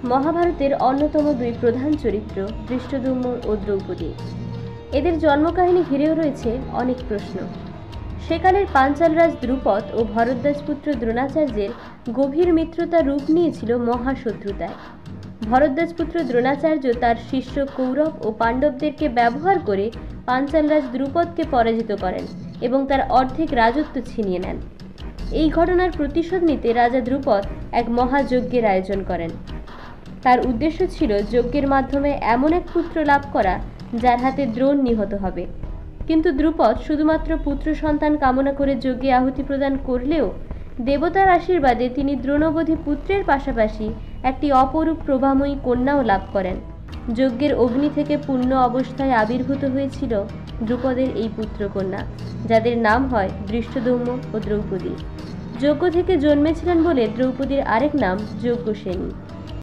মহাভারতের অন্যতম দুই প্রধান চরিত্র ধৃষ্টদ্যুম্ন ও দ্রৌপদী। এদের জন্মকাহিনী ঘিরেও রয়েছে অনেক প্রশ্ন। সেকালের পাঞ্চালরাজ দ্রুপদ ও ভরদ্বাজপুত্র দ্রোণাচার্যের গভীর মিত্রতা রূপ নিয়েছিল মহাশত্রুতায়। ভরদ্বাজপুত্র দ্রোণাচার্য তার শিষ্য কৌরব ও পাণ্ডবদেরকে ব্যবহার করে পাঞ্চালরাজ দ্রুপদকে পরাজিত করেন এবং তার অর্ধেক রাজত্ব ছিনিয়ে নেন। এই ঘটনার প্রতিশোধ নিতে রাজা দ্রুপদ এক মহাযজ্ঞের আয়োজন করেন। তার উদ্দেশ্য ছিল যজ্ঞের মাধ্যমে এমন এক পুত্র লাভ করা যার হাতে দ্রোণ নিহত হবে। কিন্তু দ্রুপদ শুধুমাত্র পুত্র সন্তান কামনা করে যজ্ঞে আহুতি প্রদান করলেও দেবতার আশীর্বাদে তিনি দ্রোণবধী পুত্রের পাশাপাশি একটি অপরূপ প্রভাময়ী কন্যাও লাভ করেন। যজ্ঞের অগ্নি থেকে পূর্ণ অবস্থায় আবির্ভূত হয়েছিল দ্রুপদের এই পুত্রকন্যা, যাদের নাম হয় ধৃষ্টদ্যুম্ন ও দ্রৌপদী। যজ্ঞ থেকে জন্মেছিলেন বলে দ্রৌপদীর আরেক নাম যজ্ঞসেনী।